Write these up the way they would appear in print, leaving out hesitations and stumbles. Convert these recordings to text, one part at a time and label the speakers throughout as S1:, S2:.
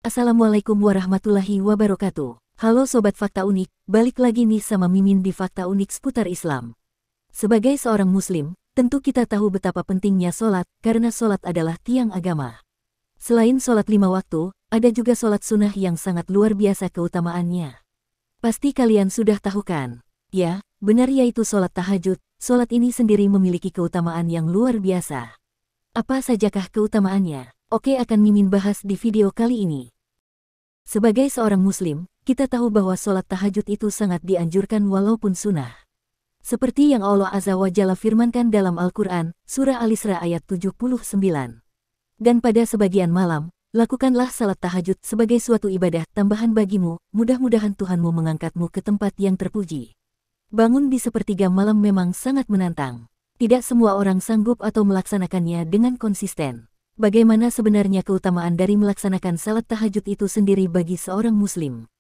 S1: Assalamualaikum warahmatullahi wabarakatuh. Halo Sobat Fakta Unik, balik lagi nih sama Mimin di Fakta Unik seputar Islam. Sebagai seorang muslim, tentu kita tahu betapa pentingnya sholat, karena sholat adalah tiang agama. Selain sholat 5 waktu, ada juga sholat sunnah yang sangat luar biasa keutamaannya. Pasti kalian sudah tahu kan? Ya, benar, yaitu sholat tahajud. Sholat ini sendiri memiliki keutamaan yang luar biasa. Apa sajakah keutamaannya? Oke, akan Mimin bahas di video kali ini. Sebagai seorang muslim, kita tahu bahwa sholat tahajud itu sangat dianjurkan walaupun sunnah. Seperti yang Allah Azza wa Jalla firmankan dalam Al-Quran, Surah Al-Isra ayat 79. Dan pada sebagian malam, lakukanlah salat tahajud sebagai suatu ibadah tambahan bagimu, mudah-mudahan Tuhanmu mengangkatmu ke tempat yang terpuji. Bangun di sepertiga malam memang sangat menantang. Tidak semua orang sanggup atau melaksanakannya dengan konsisten. Bagaimana sebenarnya keutamaan dari melaksanakan salat tahajud itu sendiri bagi seorang muslim?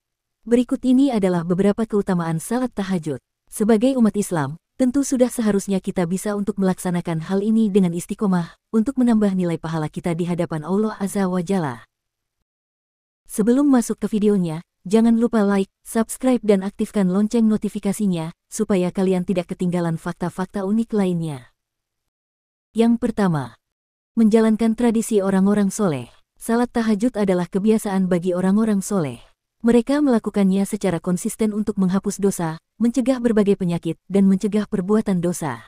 S1: Berikut ini adalah beberapa keutamaan salat tahajud. Sebagai umat Islam, tentu sudah seharusnya kita bisa untuk melaksanakan hal ini dengan istiqomah, untuk menambah nilai pahala kita di hadapan Allah Azza wa Jalla. Sebelum masuk ke videonya, jangan lupa like, subscribe dan aktifkan lonceng notifikasinya, supaya kalian tidak ketinggalan fakta-fakta unik lainnya. Yang pertama, menjalankan tradisi orang-orang soleh. Salat tahajud adalah kebiasaan bagi orang-orang soleh. Mereka melakukannya secara konsisten untuk menghapus dosa, mencegah berbagai penyakit, dan mencegah perbuatan dosa.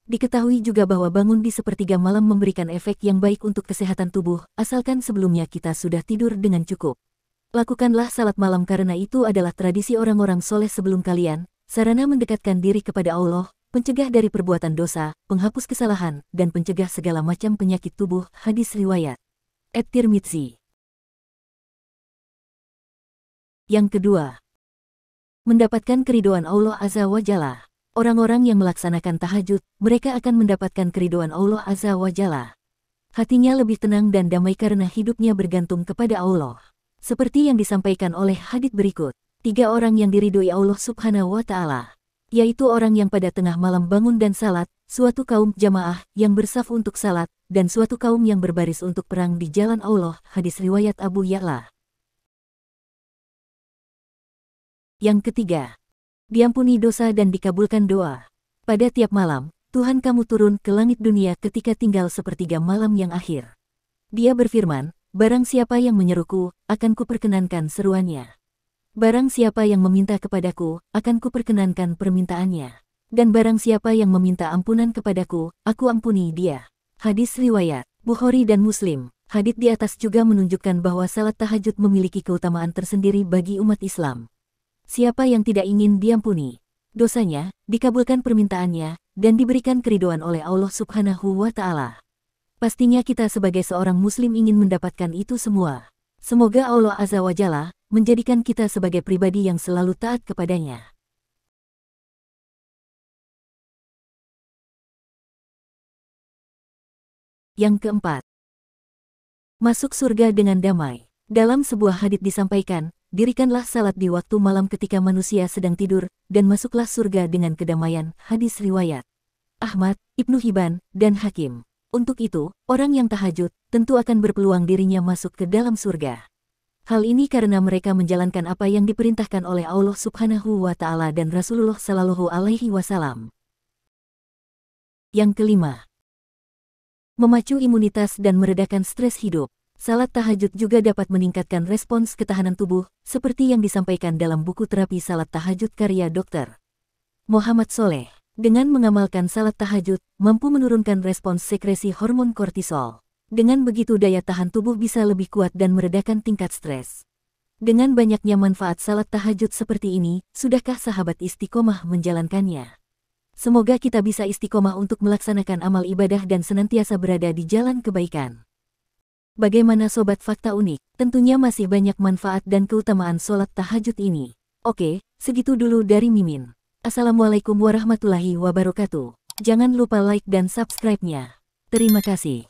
S1: Diketahui juga bahwa bangun di sepertiga malam memberikan efek yang baik untuk kesehatan tubuh, asalkan sebelumnya kita sudah tidur dengan cukup. Lakukanlah salat malam karena itu adalah tradisi orang-orang soleh sebelum kalian, sarana mendekatkan diri kepada Allah, pencegah dari perbuatan dosa, penghapus kesalahan, dan pencegah segala macam penyakit tubuh. Hadis riwayat At-Tirmidzi. Yang kedua, mendapatkan keridhaan Allah Azza wa Jalla. Orang-orang yang melaksanakan tahajud, mereka akan mendapatkan keridhaan Allah Azza wa Jalla. Hatinya lebih tenang dan damai karena hidupnya bergantung kepada Allah. Seperti yang disampaikan oleh hadits berikut, 3 orang yang diridhoi Allah Subhanahu wa Ta'ala, yaitu orang yang pada tengah malam bangun dan salat, suatu kaum jamaah yang bersaf untuk salat, dan suatu kaum yang berbaris untuk perang di jalan Allah. Hadis riwayat Abu Ya'la. Yang ketiga, diampuni dosa dan dikabulkan doa. Pada tiap malam, Tuhan kamu turun ke langit dunia ketika tinggal sepertiga malam yang akhir. Dia berfirman, barang siapa yang menyeruku, akan kuperkenankan seruannya. Barang siapa yang meminta kepadaku, akan kuperkenankan permintaannya. Dan barang siapa yang meminta ampunan kepadaku, aku ampuni dia. Hadis riwayat Bukhari dan Muslim. Hadits di atas juga menunjukkan bahwa salat tahajud memiliki keutamaan tersendiri bagi umat Islam. Siapa yang tidak ingin diampuni dosanya, dikabulkan permintaannya, dan diberikan keridhaan oleh Allah Subhanahu wa Ta'ala. Pastinya kita sebagai seorang muslim ingin mendapatkan itu semua. Semoga Allah Azza wa Jalla menjadikan kita sebagai pribadi yang selalu taat kepadanya. Yang keempat, masuk surga dengan damai. Dalam sebuah hadits disampaikan, dirikanlah salat di waktu malam ketika manusia sedang tidur, dan masuklah surga dengan kedamaian. Hadis riwayat Ahmad, Ibnu Hibban, dan Hakim. Untuk itu, orang yang tahajud tentu akan berpeluang dirinya masuk ke dalam surga. Hal ini karena mereka menjalankan apa yang diperintahkan oleh Allah Subhanahu wa Ta'ala dan Rasulullah Shallallahu Alaihi Wasallam. Yang kelima, memacu imunitas dan meredakan stres hidup. Salat tahajud juga dapat meningkatkan respons ketahanan tubuh, seperti yang disampaikan dalam buku terapi salat tahajud karya Dr. Muhammad Soleh. Dengan mengamalkan salat tahajud, mampu menurunkan respons sekresi hormon kortisol. Dengan begitu daya tahan tubuh bisa lebih kuat dan meredakan tingkat stres. Dengan banyaknya manfaat salat tahajud seperti ini, sudahkah sahabat istiqomah menjalankannya? Semoga kita bisa istiqomah untuk melaksanakan amal ibadah dan senantiasa berada di jalan kebaikan. Bagaimana Sobat Fakta Unik? Tentunya masih banyak manfaat dan keutamaan sholat tahajud ini. Oke, segitu dulu dari Mimin. Assalamualaikum warahmatullahi wabarakatuh. Jangan lupa like dan subscribe-nya. Terima kasih.